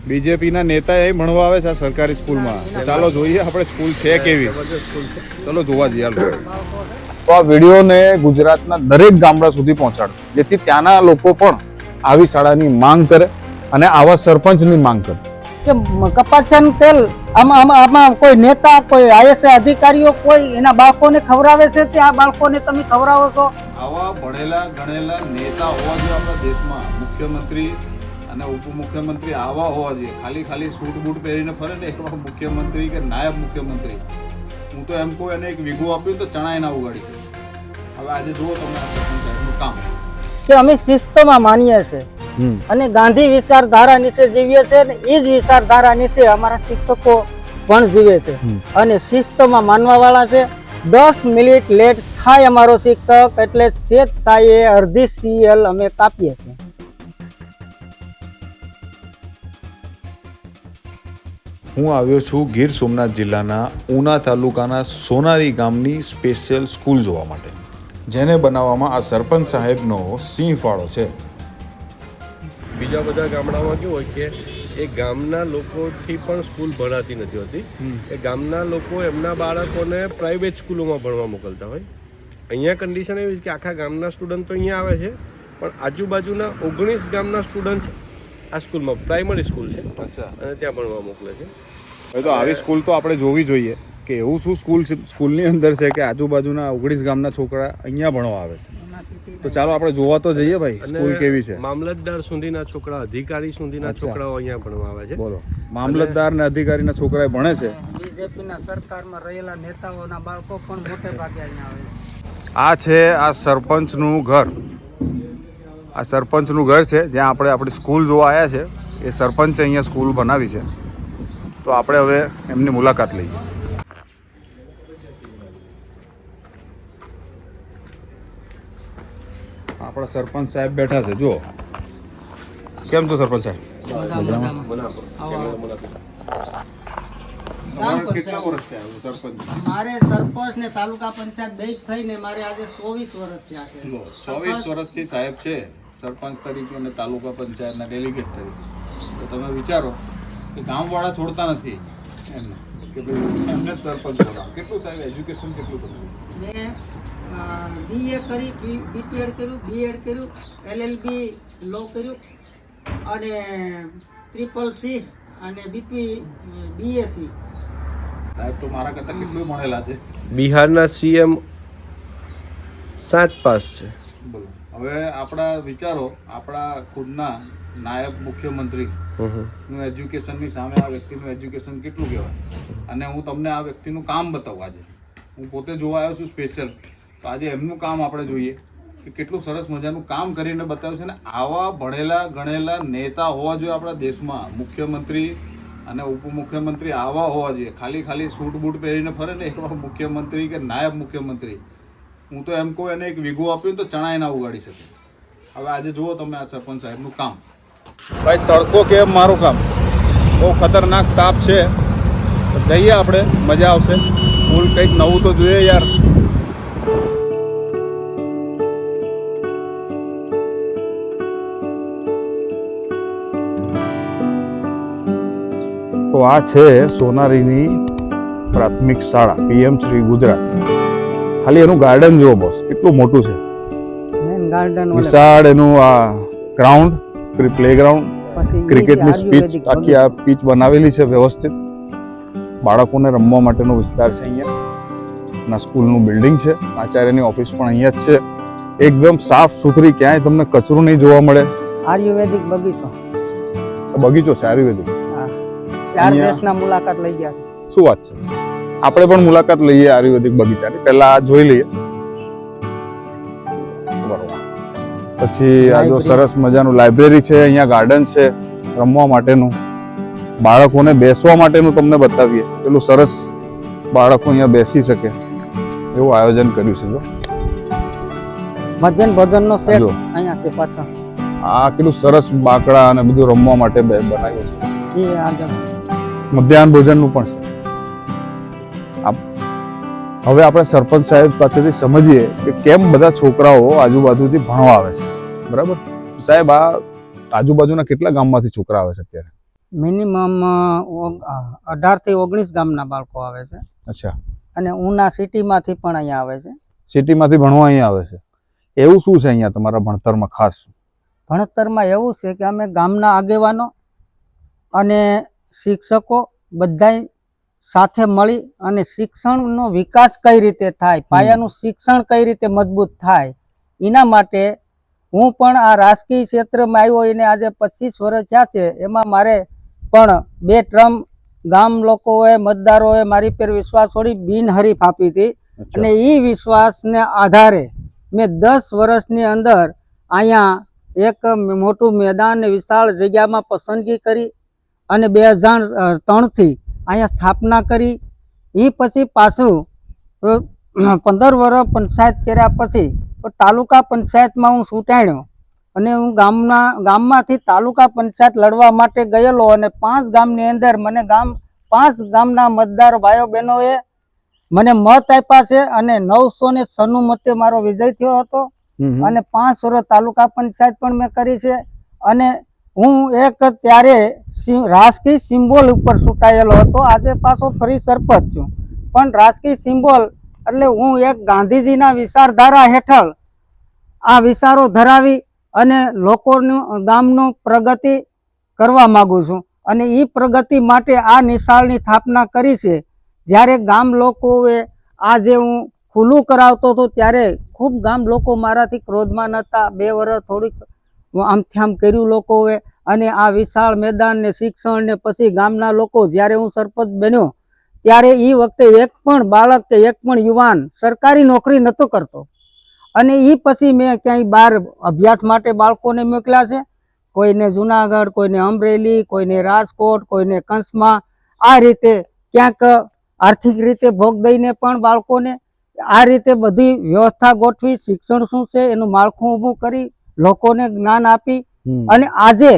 બીજેપીના નેતા એ ભણવા આવે છે આ સરકારી સ્કૂલમાં. ચાલો જોઈએ આપણે સ્કૂલ છે કેવી. ચલો જોવા જઈએ. તો આ વિડીયોને ગુજરાતના દરેક ગામડા સુધી પહોંચાડો, જેથી ત્યાંના લોકો પણ આવી શાળાની માંગ કરે અને આવા સરપંચની માંગ કરે. કે કપાસિયાનું તેલ આમાં કોઈ નેતા, કોઈ આઈએસ અધિકારીઓ કોઈ એના બાળકોને ખવડાવે છે કે આ બાળકોને તમે ખવડાવો છો? આવા ભણેલા ગણેલા નેતા હોવા જોઈએ આપણા દેશમાં. મુખ્યમંત્રી અને ઉપમુખ્યમંત્રી આવા હોવા જોઈએ. ખાલી સૂટ બૂટ પહેરીને ફરે ને એવા મુખ્યમંત્રી કે નાયબ મુખ્યમંત્રી. હું તો એમ કહું એને એક વીઘું આપ્યું તો ચણા એના ઉગાડી છે. હવે આજે જુઓ તમે આ સરપંચ સાહેબનું કામ કે અમે શિસ્તમાં માનીએ છીએ અને ગાંધી વિચારધારા નીચે જીવીએ છીએ અને એ જ વિચારધારા નીચે અમારા શિક્ષકો પણ જીવે છે અને શિસ્તમાં માનવા વાળા છે. 10 મિનિટ લેટ થાય અમારો શિક્ષક એટલે સ્વેચ્છાએ અડધી CL અમે કાપીએ છીએ. હું આવ્યો છું ગીર સોમનાથ જિલ્લાના ઉના તાલુકાના સોનારી ગામની સ્પેશિયલ સ્કૂલ જોવા માટે, જેને બનાવવામાં આ સરપંચ સાહેબનો સિંહ ફાળો છે. બીજા બધા ગામડામાં કેવું હોય કે એ ગામના લોકોથી પણ સ્કૂલ ભણાતી નથી હોતી. એ ગામના લોકો એમના બાળકોને પ્રાઇવેટ સ્કૂલોમાં ભણવા મોકલતા હોય. અહીંયા કન્ડિશન એવી છે કે આખા ગામના સ્ટુડન્ટ તો અહીંયા આવે છે, પણ આજુબાજુના 19 ગામના સ્ટુડન્ટ્સ આ સ્કૂલમાં, પ્રાઇમરી સ્કૂલ છે, અને ત્યાં ભણવા મોકલે છે. હવે તો આવી સ્કૂલ તો આપણે જોવી જોઈએ કે એવું શું સ્કૂલની અંદર છે કે આજુબાજુના 19 ગામના છોકરા અહીંયા ભણવા આવે છે. તો ચાલો આપણે જોવા તો જઈએ ભાઈ સ્કૂલ કેવી છે. મામલતદાર સુધીના છોકરા, અધિકારી સુધીના છોકરાઓ અહીંયા ભણવા આવે છે. બોલો, મામલતદાર ને અધિકારીના છોકરા ભણે છે. બીજેપીના સરકારમાં રહેલા નેતાઓના બાળકો પણ મોટે ભાગે અહીંયા આવે છે. આ છે આ સરપંચનું ઘર. આ સરપંચનું ઘર છે જ્યાં આપણે આપણી સ્કૂલ જોવા આવ્યા છે. એ સરપંચે અહીંયા સ્કૂલ બનાવી છે. તો આપણે હવે એમની મુલાકાત લઈએ. આપણા સરપંચ સાહેબ બેઠા છે. જુઓ, કેમ છો સરપંચ સાહેબ? કેટલા વર્ષથી આવ્યું સરપંચ? મારે સરપંચ ને તાલુકા પંચાયત દઈ થઈને મારે આજે 24 વર્ષ થયા છે. 24 વર્ષથી સાહેબ છે સરપંચ તરીકે અને તાલુકા પંચાયતના ડેલિગેટ તરીકે. તો તમે વિચારો કે ગામવાળા છોડતા નથી એમને કે ભાઈ એમને સરપંચ છોડા. કેટલું સાહેબ એજ્યુકેશન કેટલું કર્યું? મેં BA કરી, BPEd કર્યું, BEd કર્યું, LLB લો કર્યું અને CCC અને BSc. સાહેબ તો મારા કરતા કેટલું ભણેલા છે. બિહારના CM 7 પાસ છે. બોલો, હવે આપણા વિચારો, આપણા ખુદના નાયબ મુખ્યમંત્રી નું એજ્યુકેશનની સામે આ વ્યક્તિનું એજ્યુકેશન કેટલું કહેવાય. અને હું તમને આ વ્યક્તિનું કામ બતાવું. આજે હું પોતે જોવા આવ્યો છું સ્પેશિયલ. તો આજે એમનું કામ આપણે જોઈએ કે કેટલું સરસ મજાનું કામ કરીને બતાવ્યું છે. ને આવા ભણેલા ગણેલા નેતા હોવા જોઈએ આપણા દેશમાં. મુખ્યમંત્રી અને ઉપમુખ્યમંત્રી આવા હોવા જોઈએ. ખાલી સૂટ બૂટ પહેરીને ફરે ને એવા મુખ્યમંત્રી કે નાયબ મુખ્યમંત્રી. હું તો એમ કહું એને એક વીઘું આપ્યું તો ચણા એના ઉગાડી શકે. હવે આજે જુઓ તમે આ સરપંચ સાહેબનું કામ. ભાઈ તડકો કેમ મારું કામ, બહુ ખતરનાક તાપ છે. તો જઈએ આપણે, મજા આવશે. સ્કૂલ કંઈક નવું તો જોઈએ યાર. તો આ છે સોનારીની પ્રાથમિક શાળા, PM શ્રી ગુજરાત. ખાલી એનું ગાર્ડન જુઓ બોસ, કેટલું મોટું છે. મેન ગાર્ડન વિશાળ એનું આ ગ્રાઉન્ડ, પ્લે ગ્રાઉન્ડ, ક્રિકેટની સ્પીચ, આખી આ પીચ બનાવેલી છે વ્યવસ્થિત. બાળકોને રમવા માટેનો વિસ્તાર છે અહીંયા. ના સ્કૂલનું બિલ્ડિંગ છે. આચાર્યની ઓફિસ પણ અહીંયા જ છે. એકદમ સાફ સુથરી, ક્યાંય તમને કચરો નહીં જોવા મળે. આયુર્વેદિક બગીચો, બગીચો છે આયુર્વેદિક. 4 દેશના મુલાકાત લઈ ગયા છે. શું વાત છે? આપણે પણ મુલાકાત લઈએ આયુર્વેદિક બગીચાની. પહેલા આ જોઈ લઈએ, બરોબર. પછી આ જો સરસ મજાનું લાઇબ્રેરી છે, અહીંયા ગાર્ડન છે રમવા માટેનું, બાળકોને બેસવા માટેનું તમને બતાવીએ. પેલું સરસ બાળકો અહીંયા બેસી શકે એવું આયોજન કર્યું છે. જો મધ્યાહન ભોજનનો સેટ અહીંયા છે પાછળ. આ કેટલું સરસ બાકડા અને બધું રમવા માટે બનાવ્યું છે. એ આગળ મધ્યાહન ભોજનનું પણ છે. હવે આપણે સરપંચ સાહેબ પાસેથી સમજીએ કે કેમ બધા છોકરાઓ આજુબાજુથી ભણવા આવે છે. બરાબર સાહેબ, આ આજુબાજુના કેટલા ગામમાંથી છોકરા આવે છે અત્યારે? મિનિમમ 18 થી 19 ગામના બાળકો આવે છે અચ્છા, અને ઉના સિટીમાંથી પણ અહીંયા આવે છે. સિટીમાંથી ભણવા અહીંયા આવે છે. એવું શું છે અહીંયા તમારા ભણતરમાં ખાસ? ભણતરમાં એવું છે કે અમે ગામના આગેવાનો અને શિક્ષકો બધાય સાથે મળી અને શિક્ષણનો વિકાસ કઈ રીતે થાય, પાયાનું શિક્ષણ કઈ રીતે મજબૂત થાય, એના માટે હું પણ આ રાજકીય ક્ષેત્રમાં આવ્યો એને આજે 25 વર્ષ થયા છે. એમાં મારે પણ 2 ટર્મ ગામ લોકોએ મતદારોએ મારી પર વિશ્વાસ છોડી બિનહરીફ આપી હતી અને એ વિશ્વાસને આધારે મેં 10 વર્ષની અંદર અહીંયા એક મોટું મેદાન ને વિશાળ જગ્યામાં પસંદગી કરી અને 2003થી અહીંયા સ્થાપના કરી. એ પછી પાછું 15 વર્ષ પંચાયત કર્યા પછી તાલુકા પંચાયતમાં હું ચૂંટાણ્યો અને હું ગામમાંથી તાલુકા પંચાયત લડવા માટે ગયેલો અને 5 ગામની અંદર મને 5 ગામના મતદાર ભાઈઓ બહેનોએ મને મત આપ્યા છે અને 996 મતે મારો વિજય થયો હતો અને 5 વર્ષ તાલુકા પંચાયત પણ મેં કરી છે. અને હું એક ત્યારે રાજકીય સિમ્બોલ ઉપર ચૂંટાયેલો હતો, આજે પાછો ફરી સરપંચ છું. પણ રાજકીય સિમ્બોલ એટલે હું એક ગાંધીજીના વિચારધારા હેઠળ આ વિચારો ધરાવી અને લોકોનું ગામનું પ્રગતિ કરવા માંગુ છું અને એ પ્રગતિ માટે આ નિશાળની સ્થાપના કરી છે. જ્યારે ગામ લોકોએ આજે હું ખુલ્લું કરાવતો હતો ત્યારે ખૂબ ગામ લોકો મારાથી ક્રોધમાં નહોતા. 2 વર્ષ થોડીક આમથી આમ કર્યું લોકોએ અને આ વિશાળ મેદાન ને શિક્ષણ ને પછી ગામના લોકો જ્યારે હું સરપંચ બન્યો ત્યારે એ વખતે એક પણ બાળક કે એક પણ યુવાન સરકારી નોકરી નહોતો કરતો અને એ પછી મેં ક્યાંય બહાર અભ્યાસ માટે બાળકોને મોકલ્યા છે. કોઈને જુનાગઢ, કોઈને અમરેલી, કોઈને રાજકોટ, કોઈને કંસમાં, આ રીતે ક્યાંક આર્થિક રીતે ભોગ દઈને પણ બાળકોને આ રીતે બધી વ્યવસ્થા ગોઠવી, શિક્ષણ શું છે એનું માળખું ઊભું કરી લોકોને જ્ઞાન આપી અને આજે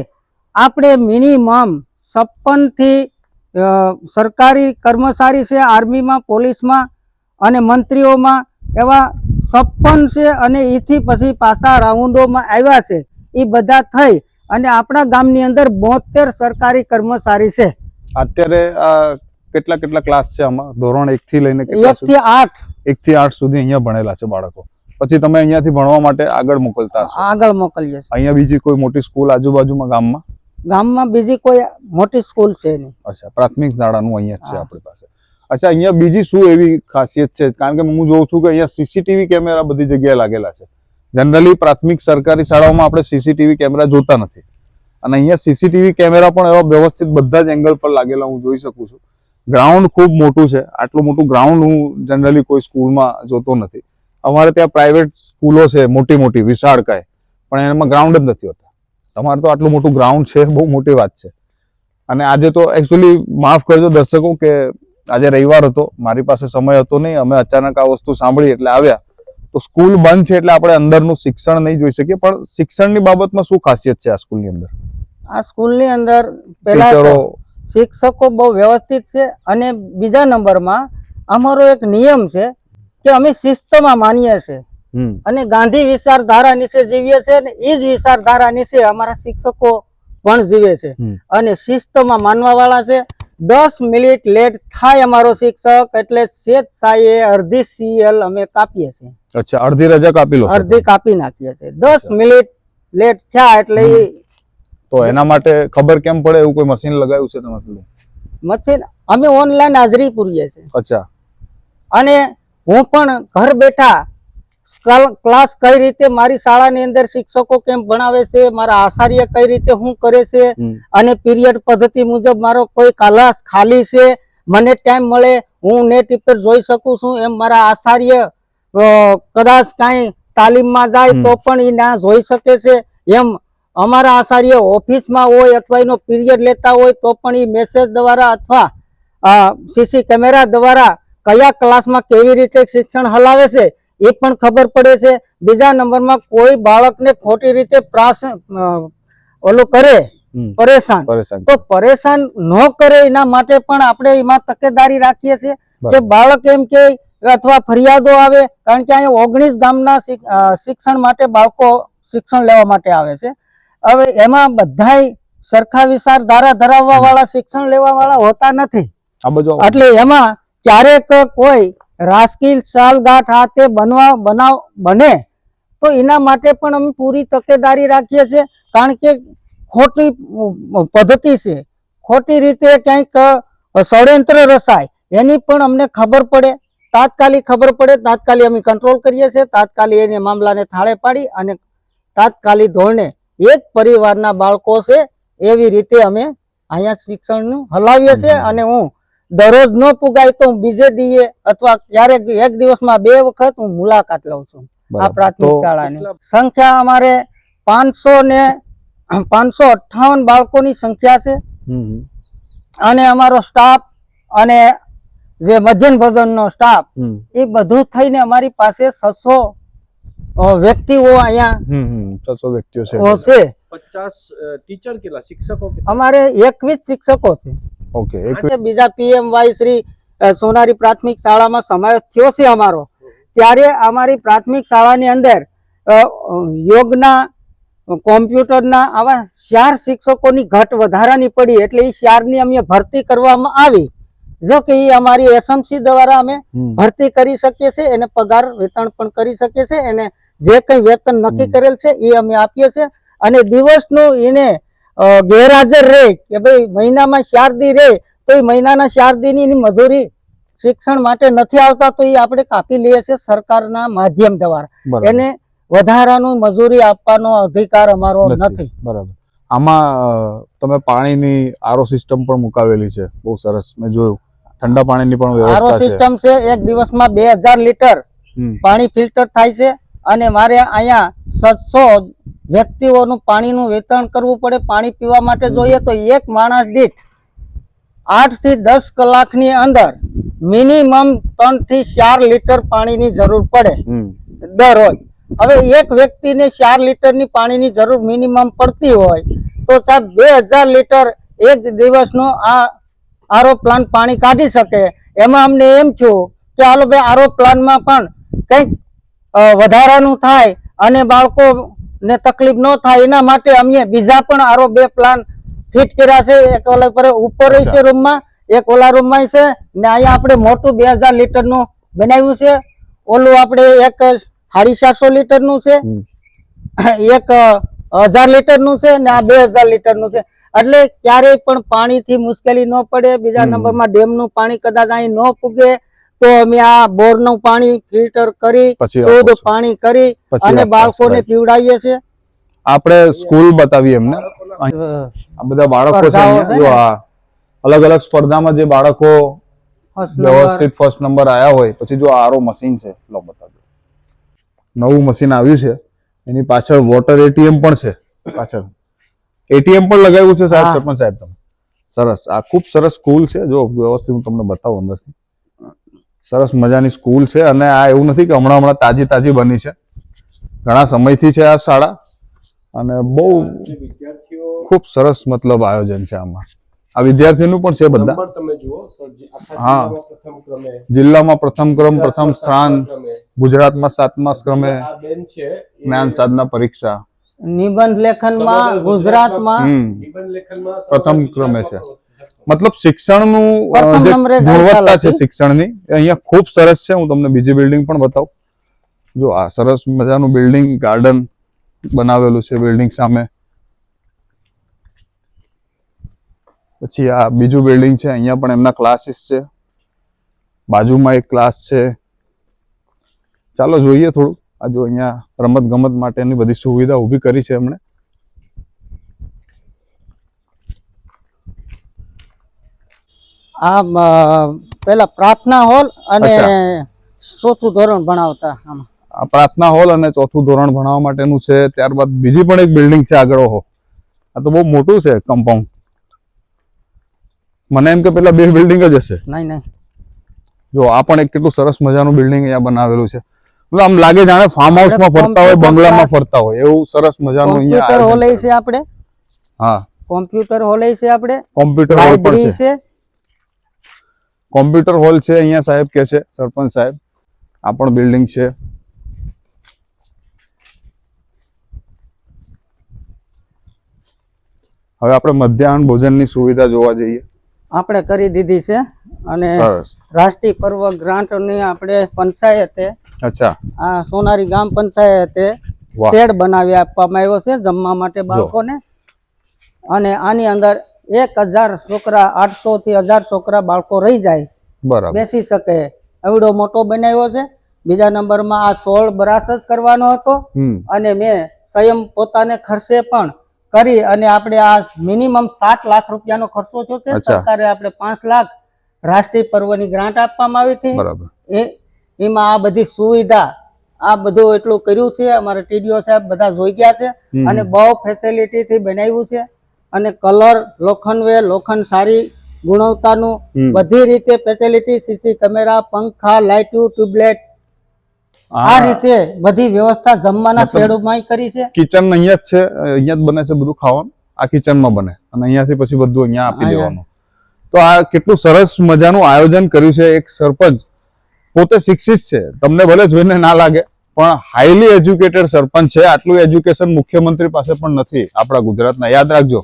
આપણે મિનિમમ 56 થી સરકારી કર્મચારી છે, આર્મીમાં, પોલીસમાં અને મંત્રીઓમાં એવા 56 છે અને એથી પછી પાછા રાઉન્ડોમાં આવ્યા છે. એ બધા થઈ અને આપણા ગામની અંદર 72 સરકારી કર્મચારી છે. અત્યારે કેટલા ક્લાસ છે આમાં? ધોરણ 1 થી લઈને 1 થી 8 1 થી 8 સુધી અહીંયા ભણેલા છે બાળકો. પછી તમે અહીંયાથી ભણવા માટે આગળ મોકલતા હશો? આગળ મોકલીએ છીએ. અહીંયા બીજી કોઈ મોટી સ્કૂલ આજુબાજુમાં ગામમાં બીજી કોઈ મોટી સ્કૂલ છે નહીં. અચ્છા, પ્રાથમિક શાળાનું અહીંયા જ છે આપણી પાસે. અચ્છા, અહીંયા બીજી શું એવી ખાસિયત છે? કારણ કે હું જોઉં છું કે અહીંયા સીસીટીવી કેમેરા બધી જગ્યાએ લાગેલા છે. જનરલી પ્રાથમિક સરકારી શાળાઓમાં આપણે સીસીટીવી કેમેરા જોતા નથી અને અહીંયા સીસીટીવી કેમેરા પણ એવા વ્યવસ્થિત બધા જ એંગલ પર લાગેલા હું જોઈ શકું છું. ગ્રાઉન્ડ ખૂબ મોટું છે. આટલું મોટું ગ્રાઉન્ડ હું જનરલી કોઈ સ્કૂલમાં જોતો નથી. અમારે ત્યાં પ્રાઇવેટ સ્કૂલો છે મોટી મોટી વિશાળકાય, પણ એમાં ગ્રાઉન્ડ જ નથી હોતા. તમારે તો આટલું મોટું ગ્રાઉન્ડ છે, બહુ મોટી વાત છે. અને આજે તો એકચ્યુઅલી માફ કરજો દર્શકો કે આજે રવિવાર હતો, મારી પાસે સમય હતો નહીં, અમે અચાનક આ વસ્તુ સાંભળી એટલે આવ્યા. તો સ્કૂલ બંધ છે એટલે આપણે અંદરનું શિક્ષણ નહીં જોઈ શકીએ, પણ શિક્ષણની બાબતમાં શું ખાસિયત છે આ સ્કૂલની અંદર? આ સ્કૂલની અંદર પહેલા શિક્ષકો બહુ વ્યવસ્થિત છે અને બીજા નંબરમાં અમારો એક નિયમ છે કે અમે શિસ્તમાં માનીએ છીએ અને ગાંધી વિચારધારા નીચે જીવીએ છીએ અને એ જ વિચારધારા નીચે અમારા શિક્ષકો પણ જીવે છે અને શિસ્તમાં માનવા વાળા છે. 10 મિનિટ લેટ થાય અમારો શિક્ષક એટલે સ્વેચ્છાએ અડધી CL અમે કાપીએ છીએ. અચ્છા, અડધી રજા કાપી લો? અડધી કાપી નાખીએ છીએ. 10 મિનિટ લેટ થયા એટલે તો એના માટે ખબર કેમ પડે? એવું કોઈ મશીન લગાવ્યું છે તમે? મશીન અમે ઓનલાઈન હાજરી પૂરીએ છીએ. અચ્છા. અને હું પણ ઘર બેઠા ક્લાસ કઈ રીતે મારી શાળાની અંદર શિક્ષકો કેમ ભણાવે છે, મારા આચાર્ય કઈ રીતે શું કરે છે અને પીરિયડ પદ્ધતિ મુજબ મારો કોઈ ક્લાસ ખાલી છે, મને ટાઈમ મળે હું નેટ ઉપર જોઈ શકું છું. એમ મારા આચાર્ય કદાચ કાંઈ તાલીમમાં જાય તો પણ એ ના જોઈ શકે છે. એમ અમારા આચાર્ય ઓફિસમાં હોય અથવા એનો પીરિયડ લેતા હોય તો પણ એ મેસેજ દ્વારા અથવા CC કેમેરા દ્વારા કયા ક્લાસમાં કેવી રીતે શિક્ષણ હલાવે છે એ પણ ખબર પડે છે. બીજા નંબરમાં કોઈ બાળકને ખોટી રીતે ઓલું કરે પરેશાન, તો પરેશાન ન કરે એના માટે પણ આપણે એમાં તકેદારી રાખીએ છીએ કે બાળક એમ કે અથવા ફરિયાદો આવે, કારણ કે અહીંયા 19 ગામના શિક્ષણ માટે બાળકો શિક્ષણ લેવા માટે આવે છે. હવે એમાં બધાય સરખા વિચારધારા ધરાવવા વાળા શિક્ષણ લેવા વાળા હોતા નથી. આ બધું એટલે એમાં ક્યારેક કોઈ રાજકીય સાલગાંઠ હાથે બનાવ બને તો એના માટે પણ અમે પૂરી તકેદારી રાખીએ છીએ. કારણ કે ખોટી પદ્ધતિ છે, ખોટી રીતે ક્યાંક ષડયંત્ર રચાય એની પણ અમને ખબર પડે, તાત્કાલિક ખબર પડે, તાત્કાલિક અમે કંટ્રોલ કરીએ છીએ, તાત્કાલિક એને મામલાને થાળે પાડી અને તાત્કાલિક ધોરણે એક પરિવારના બાળકો છે એવી રીતે અમે અહીંયા શિક્ષણનું હલાવીએ છીએ. અને હું દરરોજ ન પુગાય તો હું બીજે દીએ અથવા ક્યારેક એક દિવસમાં 2 વખત હું મુલાકાત લઉં છું આ પ્રાથમિક શાળાની. સંખ્યા અમારે 558 બાળકોની સંખ્યા છે. અને અમારો સ્ટાફ અને જે મધ્યાહન ભોજનનો સ્ટાફ એ બધું થઈને અમારી પાસે 600 વ્યક્તિઓ અહીંયા 600 વ્યક્તિઓ છે. 50 ટીચર કેટલા શિક્ષકો અમારે 21 શિક્ષકો છે. ઓકે. બીજા પીએમવાય શ્રી સોનારી પ્રાથમિક શાળામાં સમાવેશ થયો છે અમારો, ત્યારે અમારી પ્રાથમિક શાળાની અંદર યોગના, કોમ્પ્યુટરના આવા 4 શિક્ષકોની ઘટ વધારાની પડી. એટલે એ 4ની અમે ભરતી કરવામાં આવી. જો કે એ અમારી એસએમસી દ્વારા અમે ભરતી કરી શકીએ છીએ, એને પગાર વેતન પણ કરી શકીએ છીએ, એને જે કઈ વેતન નક્કી કરેલ છે એ અમે આપીએ છીએ. અને દિવસનું એને ગેરહાજર રહે કે ભાઈ મહિનામાં 4 દી રહે તો એ મહિનાના 4 દીની એની મજૂરી શિક્ષણ માટે નથી આવતા તો એ આપણે કાપી લઈએ છીએ સરકારના માધ્યમ દ્વારા. એને વધારાનું મજૂરી આપવાનો અધિકાર અમારો નથી. બરાબર. આમાં તમે પાણીની આરો સિસ્ટમ પણ મુકાવેલી છે, બહુ સરસ. મેં જોયું ઠંડા પાણીની પણ વ્યવસ્થા છે. આરો સિસ્ટમ છે. એક દિવસમાં 2000 લીટર પાણી ફિલ્ટર થાય છે. અને મારે અહીંયા 700 વ્યક્તિઓનું પાણીનું વેચાણ કરવું પડે. પાણી પીવા માટે જોઈએ તો એક માણસ દીઠ 8 થી 10 કલાકની અંદર મિનિમમ 3 થી 4 લીટર પાણીની જરૂર પડે દરરોજ. હવે એક વ્યક્તિને 4 લીટરની પાણીની જરૂર મિનિમમ પડતી હોય તો સાહેબ 2000 લીટર એક દિવસનો આ આરો પ્લાન્ટ પાણી કાઢી શકે. એમાં અમને એમ થયું કે હાલો ભાઈ આરો પ્લાન્ટમાં પણ કંઈક વધારાનું થાય અને બાળકોને તકલીફ ન થાય એના માટે અમે બીજા પણ આરો 2 પ્લાન ફિટ કર્યા છે. એક ઓલા પર ઉપર છે રૂમમાં, એક ઓલા રૂમમાં છે ને અહીંયા આપણે મોટું 2000 લીટરનું બનાવ્યું છે. ઓલું આપણે એક 750 લીટરનું છે, એક 1000 લીટરનું છે ને આ 2000 લીટરનું છે. એટલે ક્યારેય પણ પાણીથી મુશ્કેલી ન પડે. બીજા નંબરમાં ડેમનું પાણી કદાચ અહીં ન પૂગે તો અમે આ બોરનું પાણી ફિલ્ટર કરી શુદ્ધ પાણી કરી અને બાળકોને પીવડાવીએ છીએ. આપણે સ્કૂલ બતાવીએ એમને. આ બધા બાળકો છે અહીંયા. જો આ અલગ અલગ સ્પર્ધામાં જે બાળકો વ્યવસ્થિત ફર્સ્ટ નંબર આયા હોય, પછી જો આરો મશીન છે, લો બતાવો. નવું મશીન આવ્યું છે, એની પાછળ વોટર એટીએમ પણ છે. પાછળ એટીએમ પણ લગાવ્યું છે સાહેબ, સરપંચ સાહેબ. તમે સરસ. આ ખૂબ સરસ સ્કૂલ છે. જો વ્યવસ્થિત હું તમને બતાવું અંદરથી. સરસ મજાની સ્કૂલ છે. અને આ એવું નથી કે હમણાં તાજી બની છે, ઘણા સમયથી છે આ શાળા. અને બહુ ખૂબ સરસ મતલબ આયોજન છે આમાં. આ વિદ્યાર્થીનું પણ છે બધા. હા, જિલ્લામાં પ્રથમ ક્રમ, પ્રથમ સ્થાન, ગુજરાતમાં 7મા ક્રમે જ્ઞાન સાધના પરીક્ષા, નિબંધ લેખનમાં ગુજરાતમાં પ્રથમ ક્રમે છે. મતલબ શિક્ષણનું જે ગુણવત્તા છે શિક્ષણની અહીંયા ખૂબ સરસ છે. હું તમને બીજી બિલ્ડિંગ પણ બતાવું. જો આ સરસ મજાનું બિલ્ડિંગ, ગાર્ડન બનાવેલું છે બિલ્ડિંગ સામે. પછી આ બીજું બિલ્ડિંગ છે, અહીંયા પણ એમના ક્લાસીસ છે. બાજુમાં એક ક્લાસ છે. ચાલો જોઈએ થોડું. આ જો અહીંયા રમત ગમત માટેની બધી સુવિધા ઊભી કરી છે એમણે. આ પેલા પ્રાર્થના હોલ અને 4થું ધોરણ ભણાવતા. આ પ્રાર્થના હોલ અને 4થું ધોરણ ભણાવવા માટેનું છે. ત્યારબાદ બીજી પણ એક બિલ્ડિંગ છે આગળ. ઓહો, આ તો બહુ મોટું છે કમ્પાઉન્ડ. મને એમ કે પેલા 2 બિલ્ડિંગ જ હશે. નહીં. જો આ પણ એક કેટલું સરસ મજાનું બિલ્ડિંગ અહીંયા બનાવેલું છે. આમ લાગે જાણે ફાર્મ હાઉસમાં ફરતા હોય, બંગલામાં ફરતા હોય એવું સરસ મજાનું અહીંયા કોમ્પ્યુટર હોલ છે આપણે. હા, કોમ્પ્યુટર હોલ છે આપણે. કોમ્પ્યુટર હોલ પણ છે. કોમ્પ્યુટર હોલ છે અહીંયા સાહેબ કે છે સરપંચ સાહેબ. આ પણ બિલ્ડિંગ છે. હવે આપણે મધ્યાહન ભોજનની સુવિધા જોવા જઈએ. આપણે કરી દીધી છે અને સરસ. રાષ્ટ્રીય પર્વ ગ્રાન્ટની આપણે પંચાયતે અચ્છા. આ સોનારી ગામ પંચાયતે વાહ. શેડ બનાવી આપવામાં આવ્યો છે જમવા માટે બાળકોને. અને આની અંદર 1000 છોકરા 800 થી 1000 છોકરા બાળકો રહી જાય, બરાબર. બેસી શકે એવડો મોટો બનાવ્યો છે. બીજા નંબરમાં આ 16 બ્રાસ જ કરવાનો હતો અને મેં સ્વયં પોતાને ખર્ચે પણ કરી અને આપણે આ મિનિમમ 7 લાખ રૂપિયાનો ખર્ચો થયો છે. અચ્છા. સરકારે આપણે 5 લાખ રાષ્ટ્રીય પર્વની ગ્રાન્ટ આપવામાં આવી હતી. બરાબર. એમાં આ બધી સુવિધા આ બધું એટલું કર્યું છે. અમારા ટીડીઓ સાહેબ બધા જોઈ ગયા છે અને બહુ ફેસિલિટી થી બનાવ્યું છે અને કલર લોખંડ સારી ગુણવત્તાનું બધી રીતે ફેસિલિટી, સીસી કેમેરા, પંખા, લાઇટો, ટ્યુબલાઇટ આ રીતે બધી વ્યવસ્થા જમવાના શેડમાં કરી છે. કિચન અહીંયા જ છે, અહીંયા જ બને છે બધું ખાવાનું. આ કિચનમાં બને અને અહીંયાથી પછી બધું અહીંયા આપી દેવાનું. તો આ કેટલું સરસ મજાનું આયોજન કર્યું છે. એક સરપંચ પોતે શિક્ષિત છે, તમને ભલે જોઈને ના લાગે, પણ હાઈલી એજ્યુકેટેડ સરપંચ છે. આટલું એજ્યુકેશન મુખ્યમંત્રી પાસે પણ નથી આપણા ગુજરાતના, યાદ રાખજો.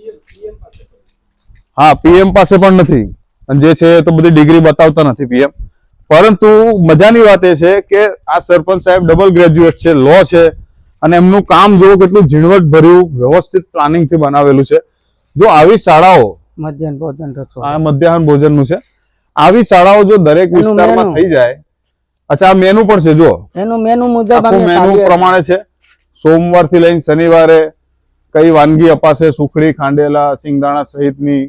હા, પીએમ પાસે પણ નથી, અને જે છે તો બધી ડિગ્રી બતાવતા નથી પીએમ. પરંતુ મજાની વાત એ છે કે આ સરપંચ સાહેબ ડબલ ગ્રેજ્યુએટ છે, લો છે, અને એમનું કામ જો કેટલું ઝીણવટ ભર્યું વ્યવસ્થિત પ્લાનિંગ થી બનાવેલું છે. જો આવી શાળાઓ મધ્યાહન ભોજન રસોઈ, આ મધ્યાહન ભોજનનું છે, આવી શાળાઓ જો દરેક વિસ્તારમાં થઈ જાય. અચ્છા, આ મેનુ પણ છે, જો એનું મેનુ મુજબ આખું મેનુ પ્રમાણે છે. સોમવારથી લઈને શનિવારે કઈ વાનગી અપાશે, સુખડી, ખાંડેલા, સિંગદાણા સહિતની.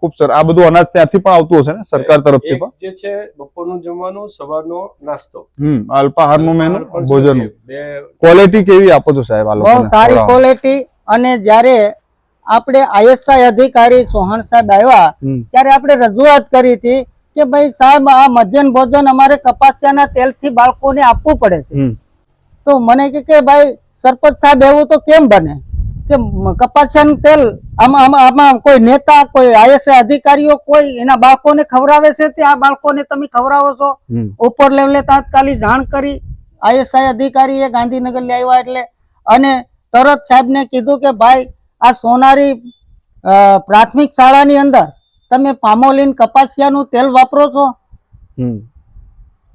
ખૂબ સર આ બધું અનાજ ત્યાંથી પણ આવતું હશે ને સરકાર તરફથી પણ? જે છે બપોરનું જમવાનું, સવારનો નાસ્તો, અલ્પાહારનું મેનુ, ભોજનનું ક્વોલિટી કેવી આપો છો સાહેબ આ લોકોને? બહુ સારી ક્વોલિટી. અને જ્યારે આપણે આઈએસઆઈ અધિકારી સોહણ સાહેબ આવ્યા ત્યારે આપણે રજૂઆત કરી હતી કે ભાઈ સાહેબ આ મધ્યાહન ભોજન અમારે કપાસિયાના તેલથી બાળકોને આપવું પડે છે. તો મને કે ભાઈ સરપંચ સાહેબ એવું તો કેમ બને કે કપાસિયાનું તેલ આમાં કોઈ નેતા, કોઈ આઈએસઆઈ અધિકારીઓ કોઈ એના બાળકોને ખવડાવે છે તે આ બાળકોને તમે ખવડાવો છો? ઉપર લેવલે તાત્કાલિક જાણ કરી આઈએસઆઈ અધિકારીએ ગાંધીનગર લઈ આવ્યા એટલે, અને તરત સાહેબને કીધું કે ભાઈ આ સોનારી પ્રાથમિક શાળાની અંદર તમે પામોલીન કપાસિયાનું તેલ વાપરો છો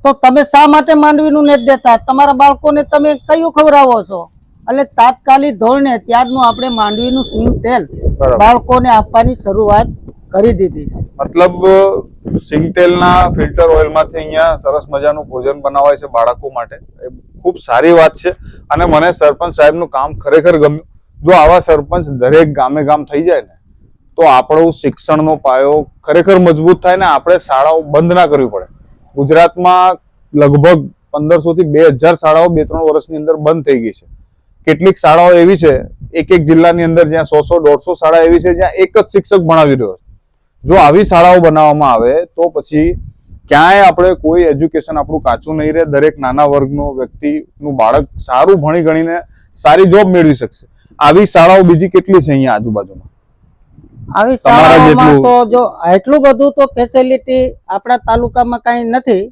તો તમે શા માટે માંડવીનું નથી દેતા? તમારા બાળકોને તમે કયું ખવડાવો છો? એટલે તાત્કાલિક ધોરણે ત્યારનું આપણે માંડવીનું સિંગ તેલ બાળકોને આપવાની શરૂઆત કરી દીધી છે. મતલબ સિંગ તેલના ફિલ્ટર ઓઇલમાંથી અહીંયા સરસ મજાનું ભોજન બનાવાય છે બાળકો માટે. એ ખૂબ સારી વાત છે અને મને સરપંચ સાહેબનું કામ ખરેખર ગમ્યું. જો આવા સરપંચ દરેક ગામે ગામ થઈ જાય ને તો આપણું શિક્ષણનો પાયો ખરેખર મજબૂત થાય ને આપણે શાળાઓ બંધ ના કરવી પડે. ગુજરાતમાં લગભગ 1500 થી 2000 શાળાઓ 2-3 વર્ષની અંદર બંધ થઈ ગઈ છે. કેટલીક શાળાઓ એવી છે એક જિલ્લાની અંદર જ્યાં 100-150 શાળા એવી છે જ્યાં એક જ શિક્ષક ભણાવી રહ્યો છે. જો આવી શાળાઓ બનાવવામાં આવે તો પછી ક્યાંય આપણે કોઈ એજ્યુકેશન આપણું કાચું નહીં રહે. દરેક નાના વર્ગનો વ્યક્તિનું બાળક સારું ભણી ગણીને સારી જોબ મેળવી શકશે. આવી શાળાઓ બીજી કેટલી છે અહીંયા આજુબાજુમાં? આવી શાળાઓમાં તો જો એટલું બધું તો ફેસિલિટી આપણા તાલુકામાં કઈ નથી.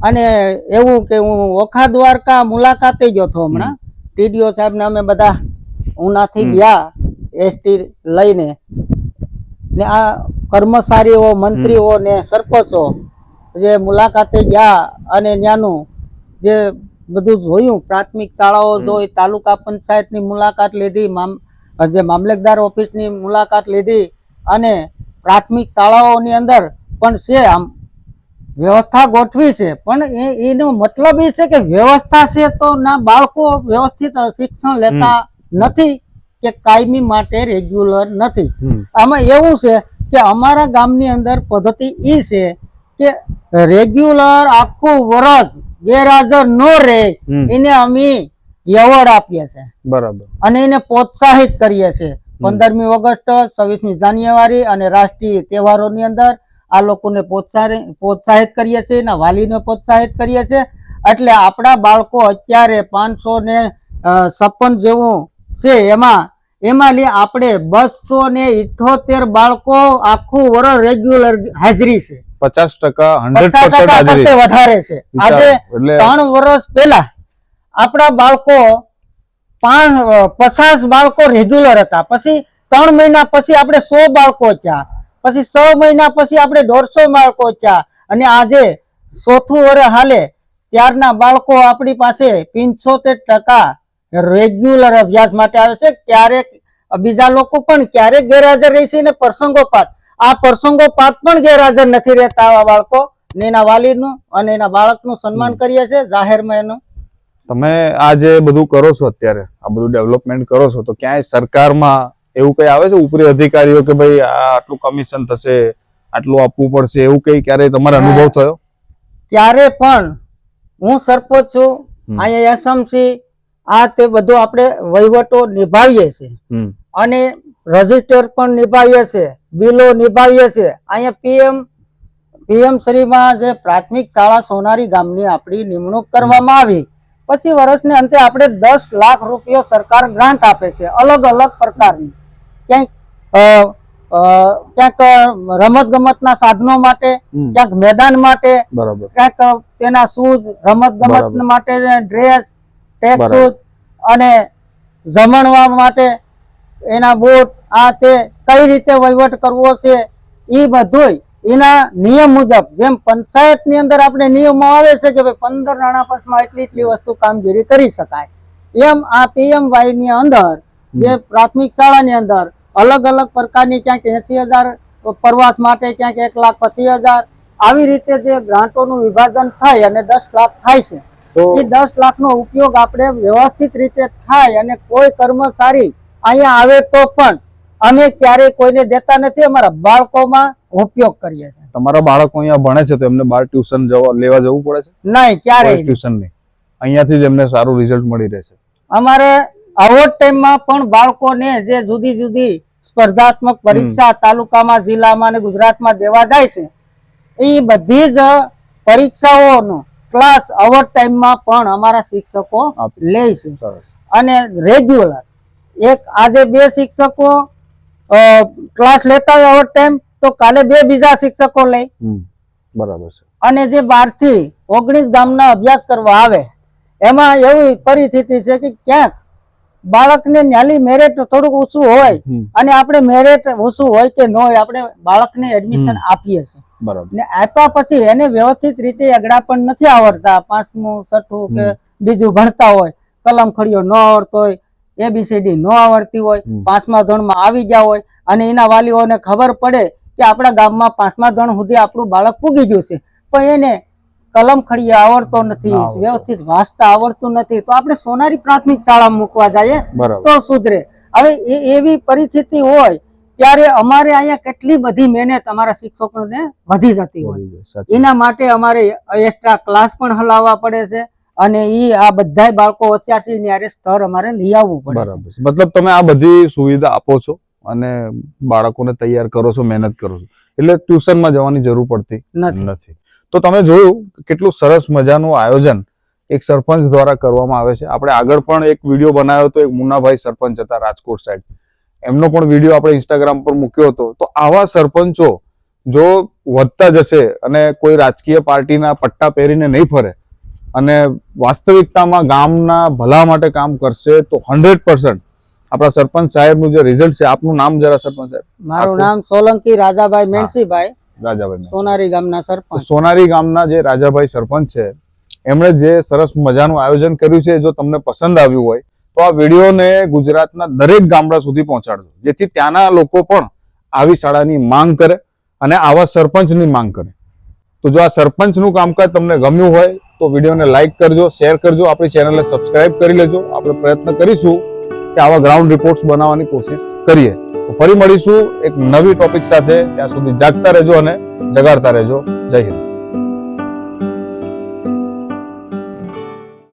અને એવું કે હું ઓખા દ્વારકા મુલાકાતે ગયો હતો હમણાં. ટીડીઓ સાહેબ ને અમે બધા ઉનાથી ગયા એસટી લઈને, ને આ કર્મચારીઓ, મંત્રીઓ ને સરપંચો જે મુલાકાતે ગયા અને ત્યાંનું જે બધું જોયું, પ્રાથમિક શાળાઓ જોઈ, તાલુકા પંચાયતની મુલાકાત લીધી, જે મામલતદાર ઓફિસની મુલાકાત લીધી, અને પ્રાથમિક શાળાઓની અંદર પણ છે આમ વ્યવસ્થા ગોઠવી છે. પણ એનો મતલબ એ છે કે વ્યવસ્થા છે તો ના બાળકો વ્યવસ્થિત શિક્ષણ લેતા નથી કે કાયમી માટે રેગ્યુલર નથી. આમાં એવું છે કે અમારા ગામની અંદર પદ્ધતિ એ છે કે રેગ્યુલર આખું વર્ષ ગેરહાજર ન રહે એને અમે એવોર્ડ આપીએ છીએ. બરાબર. અને એને પ્રોત્સાહિત કરીએ છીએ. 15મી ઓગસ્ટ, 26મી જાન્યુઆરી અને રાષ્ટ્રીય તહેવારોની અંદર આ લોકોને પ્રોત્સાહિત કરીએ છીએ, એના વાલીને પ્રોત્સાહિત કરીએ છીએ. એટલે આપણા બાળકો અત્યારે 556 જેવું છે, એમાં આપણે 278 બાળકો આખું વર્ષ રેગ્યુલર હાજરી છે. 50% કરતા વધારે છે. આજે 3 વર્ષ પહેલા આપણા બાળકો 50 બાળકો રેગ્યુલર હતા. પછી 3 મહિના પછી આપણે 100 બાળકો થયા, પછી 6 મહિના પછી આપણે 150 બાળકો થયા, અને આજે 4થું વર્ષ હાલે ત્યારના બાળકો આપણી પાસે 75% રેગ્યુલર અભ્યાસ માટે આવે છે. ક્યારેક બીજા લોકો પણ ક્યારેક ગેરહાજર રહે છે, ને પ્રસંગોપાત પણ ગેરહાજર નથી રહેતા આવા બાળકો ને એના વાલીનું અને એના બાળકનું સન્માન કરીએ છીએ જાહેરમાં એનું. તમે આ જે બધું કરો છો અત્યારે, આ બધું ડેવલપમેન્ટ કરો છો, તો ક્યાંય સરકારમાં એવું કઈ આવે છે ઉપરી અધિકારીઓ કે ભાઈ આ આટલું કમિશન થશે, આટલું આપવું પડશે, એવું કઈ ક્યારે તમારો અનુભવ થયો? ત્યારે પણ હું સરપંચ છું, અહીંયા એસએમસી આ તે બધું આપણે વહીવટો નિભાવીએ છીએ અને રજીસ્ટર પણ નિભાવીએ છીએ, બિલો નિભાવીએ છીએ. અહીંયા પીએમ શ્રીમાં જે પ્રાથમિક શાળા સોનારી ગામની આપણી નિમણૂક કરવામાં આવી, પછી વર્ષને અંતે આપણે 10 લાખ રૂપિયા સરકાર ગ્રાન્ટ આપે છે અલગ અલગ પ્રકારની. ક્યાંક રમત ગમતના સાધનો માટે, ક્યાંક મેદાન માટે, ક્યાંક તેના શૂઝ, રમત ગમત માટે ડ્રેસ, ટેક શૂઝ અને જમણવા માટે એના બૂટ, આ તે કઈ રીતે વહીવટ કરવો છે એ બધું એના નિયમ મુજબ, જેમ પંચાયતની અંદર આપણે નિયમો આવે છે કે ભાઈ 15 નાણાપંચમાં એટલી વસ્તુ કામગીરી કરી શકાય, એમ આ પીએમવાય ની અંદર જે પ્રાથમિક શાળાની અંદર અલગ અલગ પ્રકારની ક્યાંક 80,000 પ્રવાસ માટે, ક્યાંક 1,25,000 આવી રીતે જે ગ્રાન્ટોનું વિભાજન થાય અને 10 લાખ થાય છે. એ 10 લાખનો ઉપયોગ આપણે વ્યવસ્થિત રીતે થાય અને કોઈ કર્મચારી અહીંયા આવે તો પણ અમે ક્યારેય કોઈને દેતા નથી, અમારા બાળકોમાં ઉપયોગ કરીએ છીએ. તમારા બાળકો અહીંયા ભણે છે તો એમને બહાર ટ્યુશન લેવા જવું પડે છે? નહીં, ક્યારેય ટ્યુશન નહીં, અહીંયાથી જ એમને સારું રિઝલ્ટ મળી રહે છે. અમારે આવોટ ટાઈમમાં પણ બાળકોને જે જુદી જુદી સ્પર્ધાત્મક પરીક્ષા તાલુકામાં, જિલ્લામાં અને ગુજરાતમાં દેવા જાય છે, એ બધી જ પરીક્ષાઓનો ક્લાસ આવોટ ટાઈમમાં પણ અમારા શિક્ષકો લે છે અને રેગ્યુલર. એક આજે 2 શિક્ષકો ક્લાસ લેતા હોય આવોટ ટાઈમ, તો કાલે 2 બીજા શિક્ષકો લે. બરાબર છે. અને જે 12 થી 19 ગામના અભ્યાસ કરવા આવે એમાં એવી પરિસ્થિતિ છે કે ક્યાંક બાળકને ન્યાલી મેરિટ થોડુંક ઓછું હોય અને આપણે મેરિટ ઓછું હોય કે ન હોય, આપણે બાળકને એડમિશન આપીએ છીએ. ને આપ્યા પછી એને વ્યવસ્થિત રીતે અગડા પણ નથી આવડતા, 5મું 6ઠું કે બીજું ભણતા હોય, કલમ ખડીઓ ન આવડતો હોય, ABCD ન આવડતી હોય, 5મા ધોરણમાં આવી ગયા હોય અને એના વાલીઓને ખબર પડે કે આપણા ગામમાં 5મા ધોરણ સુધી આપણું બાળક પૂગી ગયું છે, પણ એને કલમ ખડીએ આવડતો નથી, વ્યવસ્થિત વાંચતા આવડતું નથી, તો આપણે સોનારી પ્રાથમિક શાળામાં મૂકવા જઈએ તો સુધરે. હવે એવી પરિસ્થિતિ હોય ત્યારે અમારે અહીંયા કેટલી બધી મહેનત અમારા શિક્ષકોને વધી જતી હોય, એના માટે અમારે એક્સ્ટ્રા ક્લાસ પણ હલાવવા પડે છે અને આ બધા બાળકો હોશિયાર નિયારે સ્તર અમારે લઈ આવવું પડે. બરાબર. મતલબ તમે આ બધી સુવિધા આપો છો અને બાળકોને તૈયાર કરો છો, મહેનત કરો છો, એટલે ટ્યુશનમાં જવાની જરૂર પડતી નથી. તો તમે જોયું કેટલું સરસ મજાનું આયોજન એક સરપંચ દ્વારા કરવામાં આવે છે. આપણે આગળ પણ એક વિડીયો બનાવ્યો હતો, એક મુન્નાભાઈ સરપંચ હતા રાજકોટ સાઈડ, એમનો પણ વિડીયો આપણે ઇન્સ્ટાગ્રામ પર મૂક્યો હતો. તો આવા સરપંચો જો વધતા જશે અને કોઈ રાજકીય પાર્ટીના પટ્ટા પહેરીને નહીં ફરે અને વાસ્તવિકતામાં ગામના ભલા માટે કામ કરશે તો 100% આપણા સરપંચ સાહેબનું જે રિઝલ્ટ છે. આપનું નામ જરા સરપંચ સાહેબ? મારું નામ સોલંકી રાજાભાઈ મેણસીભાઈ, રાજાભાઈ, સોનારી ગામના સરપંચ. સોનારી ગામના જે રાજાભાઈ સરપંચ છે, એમણે જે સરસ મજાનું આયોજન કર્યું છે, જો તમને પસંદ આવ્યું હોય તો આ વિડીયોને ગુજરાતના દરેક ગામડા સુધી પહોંચાડજો, જેથી ત્યાંના લોકો પણ આવી શાળાની માંગ કરે અને આવા સરપંચની માંગ કરે. તો જો આ સરપંચનું કામકાજ તમને ગમ્યું હોય તો વિડીયોને લાઈક કરજો, શેર કરજો, આપણી ચેનલને સબસ્ક્રાઇબ કરી લેજો. આપણે પ્રયત્ન કરીશું કે આવા ગ્રાઉન્ડ રિપોર્ટ્સ બનાવવાની કોશિશ કરીએ. તો ફરી મળીશું એક નવી ટોપિક સાથે. ત્યાં સુધી જાગતા રહેજો અને જગાડતા રહેજો. જય હિન્દ.